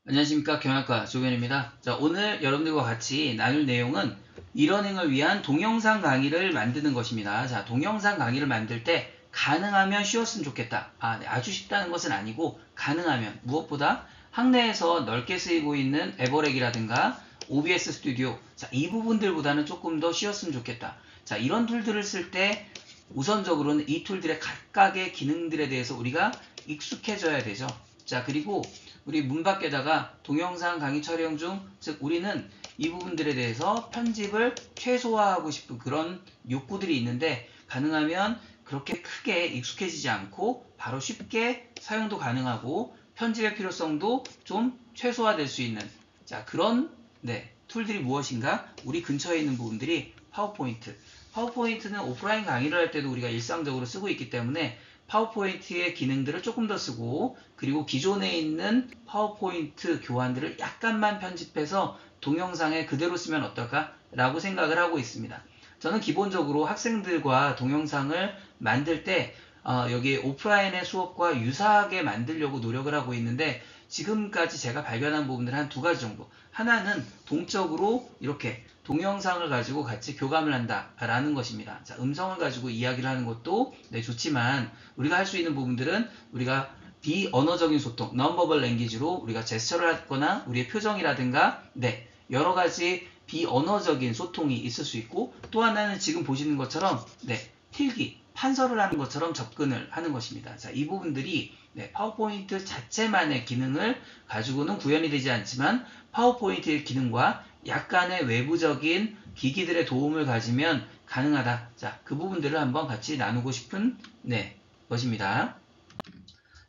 안녕하십니까, 경영학과 조변입니다. 자, 오늘 여러분들과 같이 나눌 내용은 이러닝을 위한 동영상 강의를 만드는 것입니다. 자, 동영상 강의를 만들 때 가능하면 쉬웠으면 좋겠다. 네, 아주 쉽다는 것은 아니고 가능하면 무엇보다 학내에서 넓게 쓰이고 있는 에버렉이라든가 OBS 스튜디오, 자, 이 부분들보다는 조금 더 쉬웠으면 좋겠다. 자, 이런 툴들을 쓸 때 우선적으로는 이 툴들의 각각의 기능들에 대해서 우리가 익숙해져야 되죠. 자, 그리고 우리 문 밖에다가 동영상 강의 촬영 중, 즉 우리는 이 부분들에 대해서 편집을 최소화하고 싶은 그런 욕구들이 있는데, 가능하면 그렇게 크게 익숙해지지 않고 바로 쉽게 사용도 가능하고 편집의 필요성도 좀 최소화될 수 있는, 자, 그런 툴들이 무엇인가? 우리 근처에 있는 부분들이 파워포인트는 오프라인 강의를 할 때도 우리가 일상적으로 쓰고 있기 때문에 파워포인트의 기능들을 조금 더 쓰고, 그리고 기존에 있는 파워포인트 교환들을 약간만 편집해서 동영상에 그대로 쓰면 어떨까? 라고 생각을 하고 있습니다. 저는 기본적으로 학생들과 동영상을 만들 때 여기 오프라인의 수업과 유사하게 만들려고 노력을 하고 있는데, 지금까지 제가 발견한 부분들 한 두 가지 정도. 하나는 동적으로 이렇게 동영상을 가지고 같이 교감을 한다라는 것입니다. 자, 음성을 가지고 이야기를 하는 것도 좋지만, 우리가 할 수 있는 부분들은 우리가 비언어적인 소통, non-verbal language로 우리가 제스처를 하거나 우리의 표정이라든가 여러 가지 비언어적인 소통이 있을 수 있고, 또 하나는 지금 보시는 것처럼 필기, 판서를 하는 것처럼 접근을 하는 것입니다. 자, 이 부분들이 파워포인트 자체만의 기능을 가지고는 구현이 되지 않지만 파워포인트의 기능과 약간의 외부적인 기기들의 도움을 가지면 가능하다. 자, 그 부분들을 한번 같이 나누고 싶은 것입니다.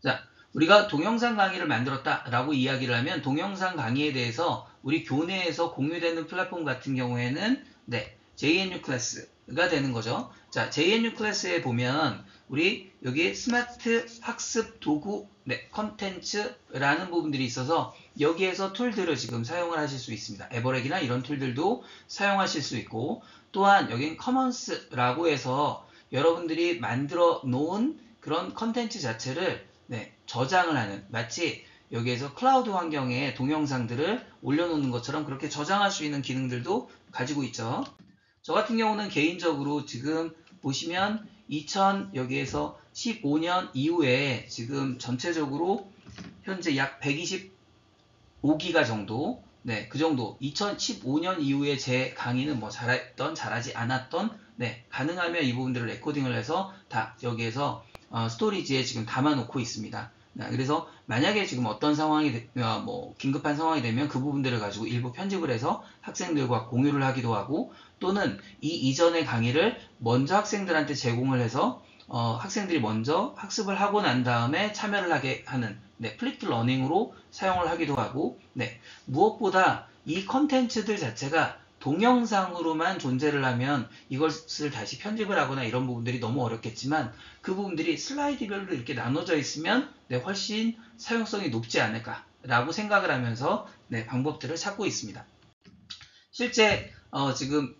자, 우리가 동영상 강의를 만들었다라고 이야기를 하면 동영상 강의에 대해서 우리 교내에서 공유되는 플랫폼 같은 경우에는 JNU 클래스가 되는 거죠. 자, JNU 클래스에 보면 우리 여기 스마트 학습 도구 컨텐츠라는 부분들이 있어서 여기에서 툴들을 지금 사용을 하실 수 있습니다. 에버렉이나 이런 툴들도 사용하실 수 있고, 또한 여긴 커먼스라고 해서 여러분들이 만들어 놓은 그런 컨텐츠 자체를 저장을 하는, 마치 여기에서 클라우드 환경에 동영상들을 올려놓는 것처럼 그렇게 저장할 수 있는 기능들도 가지고 있죠. 저 같은 경우는 개인적으로 지금 보시면 여기에서 15년 이후에 지금 전체적으로 현재 약 125기가 정도, 그 정도, 2015년 이후에 제 강의는 뭐 잘했던, 잘하지 않았던, 가능하면 이 부분들을 레코딩을 해서 다 여기에서 스토리지에 지금 담아놓고 있습니다. 그래서 만약에 지금 어떤 상황이 긴급한 상황이 되면 그 부분들을 가지고 일부 편집을 해서 학생들과 공유를 하기도 하고, 또는 이 이전의 강의를 먼저 학생들한테 제공을 해서 학생들이 먼저 학습을 하고 난 다음에 참여를 하게 하는 플립드 러닝으로 사용을 하기도 하고, 무엇보다 이 컨텐츠들 자체가 동영상으로만 존재를 하면 이것을 다시 편집을 하거나 이런 부분들이 너무 어렵겠지만, 그 부분들이 슬라이드별로 이렇게 나눠져 있으면 훨씬 사용성이 높지 않을까라고 생각을 하면서 방법들을 찾고 있습니다. 실제 지금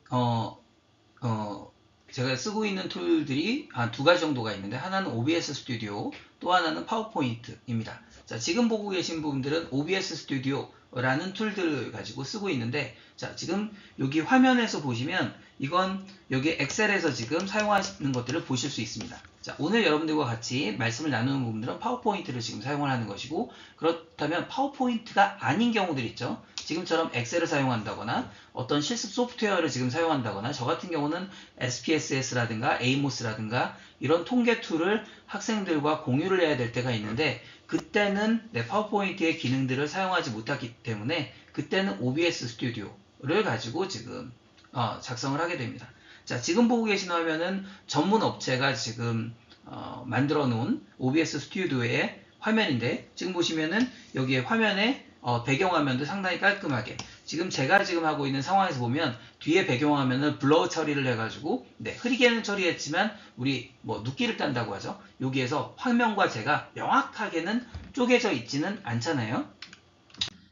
제가 쓰고 있는 툴들이 한 두 가지 정도가 있는데, 하나는 OBS 스튜디오, 또 하나는 파워포인트입니다. 자, 지금 보고 계신 부분들은 OBS 스튜디오라는 툴들을 가지고 쓰고 있는데, 자, 지금 여기 화면에서 보시면 이건 여기 엑셀에서 지금 사용하시는 것들을 보실 수 있습니다. 자, 오늘 여러분들과 같이 말씀을 나누는 부분들은 파워포인트를 지금 사용을 하는 것이고, 그렇다면 파워포인트가 아닌 경우들 있죠. 지금처럼 엑셀을 사용한다거나 어떤 실습 소프트웨어를 지금 사용한다거나, 저 같은 경우는 SPSS라든가 에이모스라든가 이런 통계 툴을 학생들과 공유를 해야 될 때가 있는데, 그때는 파워포인트의 기능들을 사용하지 못하기 때문에 그때는 OBS 스튜디오를 가지고 지금 작성을 하게 됩니다. 자, 지금 보고 계신 화면은 전문 업체가 지금 만들어 놓은 OBS 스튜디오의 화면인데, 지금 보시면은 여기에 화면에 배경화면도 상당히 깔끔하게, 지금 제가 지금 하고 있는 상황에서 보면 뒤에 배경화면을 블러 처리를 해가지고 흐리게는 처리했지만 우리 눕기를 딴다고 하죠. 여기에서 화면과 제가 명확하게는 쪼개져 있지는 않잖아요.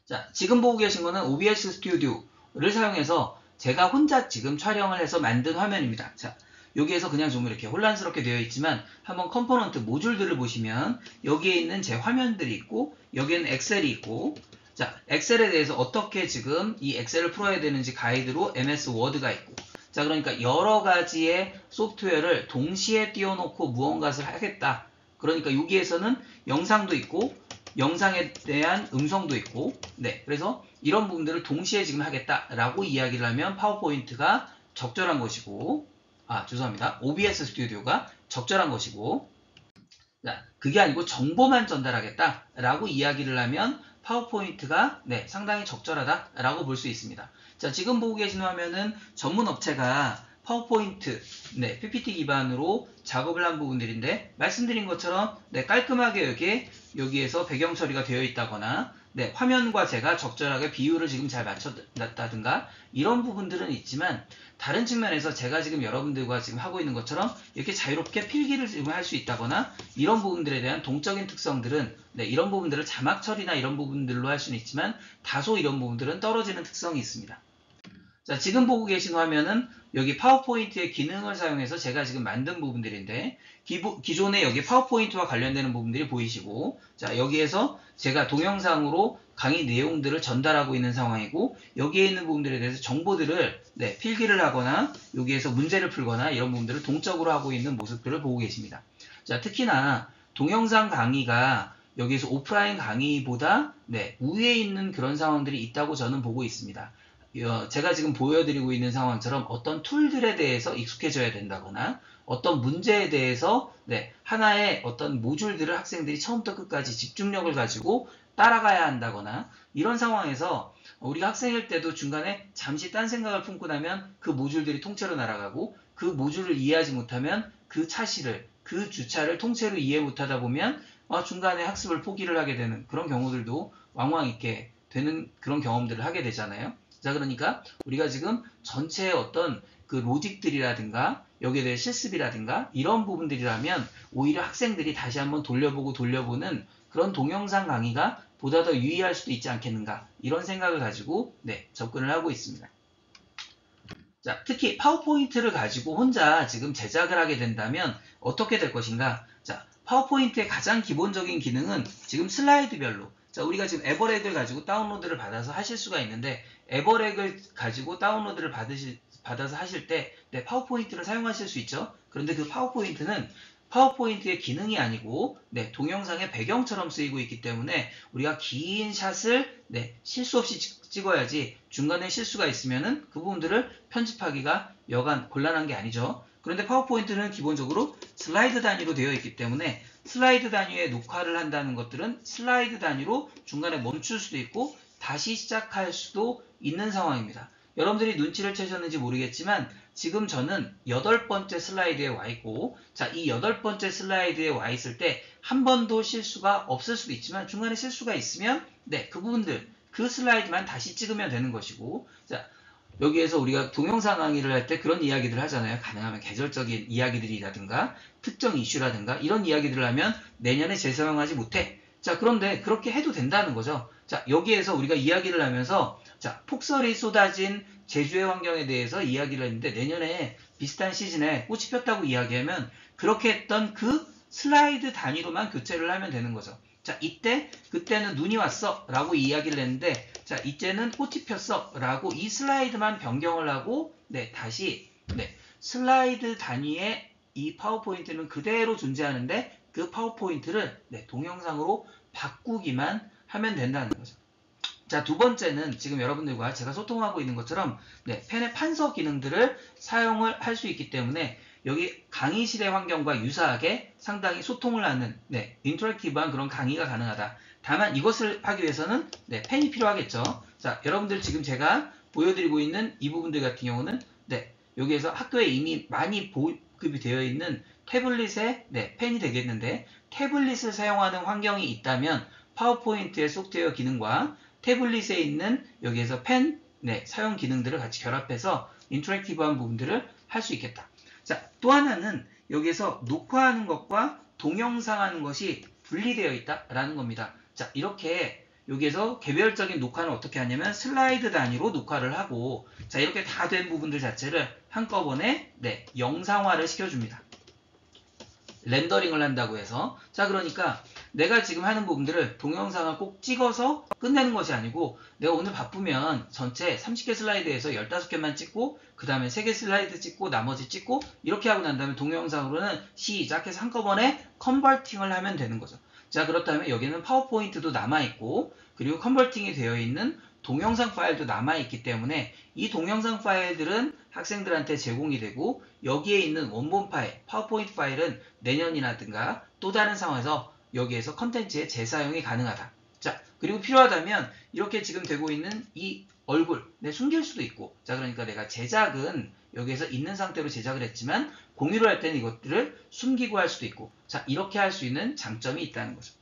자, 지금 보고 계신 거는 OBS 스튜디오를 사용해서 제가 혼자 지금 촬영을 해서 만든 화면입니다. 자, 여기에서 그냥 좀 이렇게 혼란스럽게 되어 있지만 한번 컴포넌트 모듈들을 보시면 여기에 있는 제 화면들이 있고, 여기에는 엑셀이 있고, 자, 엑셀에 대해서 어떻게 지금 이 엑셀을 풀어야 되는지 가이드로 MS 워드가 있고, 자, 그러니까 여러 가지의 소프트웨어를 동시에 띄워놓고 무언가를 하겠다. 그러니까 여기에서는 영상도 있고, 영상에 대한 음성도 있고, 네, 그래서 이런 부분들을 동시에 지금 하겠다라고 이야기를 하면 파워포인트가 적절한 것이고, 죄송합니다. OBS 스튜디오가 적절한 것이고, 자, 그게 아니고 정보만 전달하겠다라고 이야기를 하면 파워포인트가 네, 상당히 적절하다라고 볼 수 있습니다. 자, 지금 보고 계신 화면은 전문 업체가 파워포인트, 네, PPT 기반으로 작업을 한 부분들인데 말씀드린 것처럼 네, 깔끔하게 여기에서 배경 처리가 되어 있다거나 네, 화면과 제가 적절하게 비율을 지금 잘 맞췄다든가 이런 부분들은 있지만 다른 측면에서 제가 지금 여러분들과 지금 하고 있는 것처럼 이렇게 자유롭게 필기를 지금 할 수 있다거나 이런 부분들에 대한 동적인 특성들은 네, 이런 부분들을 자막 처리나 이런 부분들로 할 수는 있지만 다소 이런 부분들은 떨어지는 특성이 있습니다. 자, 지금 보고 계신 화면은 여기 파워포인트의 기능을 사용해서 제가 지금 만든 부분들인데 기존에 여기 파워포인트와 관련되는 부분들이 보이시고 자, 여기에서 제가 동영상으로 강의 내용들을 전달하고 있는 상황이고 여기에 있는 부분들에 대해서 정보들을 네, 필기를 하거나 여기에서 문제를 풀거나 이런 부분들을 동적으로 하고 있는 모습들을 보고 계십니다. 자, 특히나 동영상 강의가 여기에서 오프라인 강의보다 네, 우위에 있는 그런 상황들이 있다고 저는 보고 있습니다. 제가 지금 보여드리고 있는 상황처럼 어떤 툴들에 대해서 익숙해져야 된다거나 어떤 문제에 대해서 네, 하나의 어떤 모듈들을 학생들이 처음부터 끝까지 집중력을 가지고 따라가야 한다거나 이런 상황에서 우리가 학생일 때도 중간에 잠시 딴 생각을 품고 나면 그 모듈들이 통째로 날아가고 그 모듈을 이해하지 못하면 그 차시를 그 주차를 통째로 이해 못하다 보면 중간에 학습을 포기를 하게 되는 그런 경우들도 왕왕 있게 되는 그런 경험들을 하게 되잖아요. 자, 그러니까 우리가 지금 전체의 어떤 그 로직들이라든가 여기에 대해 실습이라든가 이런 부분들이라면 오히려 학생들이 다시 한번 돌려보는 그런 동영상 강의가 보다 더 유의할 수도 있지 않겠는가 이런 생각을 가지고 네, 접근을 하고 있습니다. 자, 특히 파워포인트를 가지고 혼자 지금 제작을 하게 된다면 어떻게 될 것인가? 자, 파워포인트의 가장 기본적인 기능은 지금 슬라이드별로 자, 우리가 지금 에버렉을 가지고 다운로드를 받아서 하실 수가 있는데 에버렉을 가지고 다운로드를 받아서 하실 때 네, 파워포인트를 사용하실 수 있죠. 그런데 그 파워포인트는 파워포인트의 기능이 아니고 네, 동영상의 배경처럼 쓰이고 있기 때문에 우리가 긴 샷을 네, 실수 없이 찍어야지 중간에 실수가 있으면은 그 부분들을 편집하기가 여간 곤란한 게 아니죠. 그런데 파워포인트는 기본적으로 슬라이드 단위로 되어 있기 때문에 슬라이드 단위의 녹화를 한다는 것들은 슬라이드 단위로 중간에 멈출 수도 있고 다시 시작할 수도 있는 상황입니다. 여러분들이 눈치를 채셨는지 모르겠지만 지금 저는 8번째 슬라이드에 와 있고 자, 이 8번째 슬라이드에 와 있을 때 한 번도 실수가 없을 수도 있지만 중간에 실수가 있으면 네, 그 부분들 그 슬라이드만 다시 찍으면 되는 것이고 자, 여기에서 우리가 동영상 강의를 할 때 그런 이야기들을 하잖아요. 가능하면 계절적인 이야기들이라든가 특정 이슈라든가 이런 이야기들을 하면 내년에 재사용하지 못해. 자, 그런데 그렇게 해도 된다는 거죠. 자, 여기에서 우리가 이야기를 하면서 자, 폭설이 쏟아진 제주의 환경에 대해서 이야기를 했는데 내년에 비슷한 시즌에 꽃이 폈다고 이야기하면 그렇게 했던 그 슬라이드 단위로만 교체를 하면 되는 거죠. 자, 그때는 눈이 왔어 라고 이야기를 했는데 자, 이때는 꽃이 폈어 라고 이 슬라이드만 변경을 하고 네, 다시 네, 슬라이드 단위의 이 파워포인트는 그대로 존재하는데 그 파워포인트를 네, 동영상으로 바꾸기만 하면 된다는 거죠. 자, 두 번째는 지금 여러분들과 제가 소통하고 있는 것처럼 네, 펜의 판서 기능들을 사용을 할 수 있기 때문에 여기 강의실의 환경과 유사하게 상당히 소통을 하는 네, 인터랙티브한 그런 강의가 가능하다. 다만 이것을 하기 위해서는 네, 펜이 필요하겠죠. 자, 여러분들 지금 제가 보여드리고 있는 이 부분들 같은 경우는 네, 여기에서 학교에 이미 많이 보급이 되어 있는 태블릿의 네, 펜이 되겠는데 태블릿을 사용하는 환경이 있다면 파워포인트의 소프트웨어 기능과 태블릿에 있는 여기에서 펜 네, 사용 기능들을 같이 결합해서 인터랙티브한 부분들을 할 수 있겠다. 자, 또 하나는 여기에서 녹화하는 것과 동영상하는 것이 분리되어 있다라는 겁니다. 자, 이렇게 여기에서 개별적인 녹화는 어떻게 하냐면 슬라이드 단위로 녹화를 하고 자, 이렇게 다 된 부분들 자체를 한꺼번에 네, 영상화를 시켜줍니다. 렌더링을 한다고 해서 자, 그러니까 내가 지금 하는 부분들을 동영상을 꼭 찍어서 끝내는 것이 아니고 내가 오늘 바쁘면 전체 30개 슬라이드에서 15개만 찍고 그 다음에 3개 슬라이드 찍고 나머지 찍고 이렇게 하고 난 다음에 동영상으로는 시작해서 한꺼번에 컨버팅을 하면 되는 거죠. 자, 그렇다면 여기는 파워포인트도 남아있고 그리고 컨버팅이 되어 있는 동영상 파일도 남아있기 때문에 이 동영상 파일들은 학생들한테 제공이 되고 여기에 있는 원본 파일, 파워포인트 파일은 내년이라든가 또 다른 상황에서 여기에서 컨텐츠의 재사용이 가능하다. 자, 그리고 필요하다면 이렇게 지금 되고 있는 이 얼굴, 숨길 수도 있고 자, 그러니까 내가 제작은 여기에서 있는 상태로 제작을 했지만 공유를 할 때는 이것들을 숨기고 할 수도 있고 자, 이렇게 할 수 있는 장점이 있다는 거죠.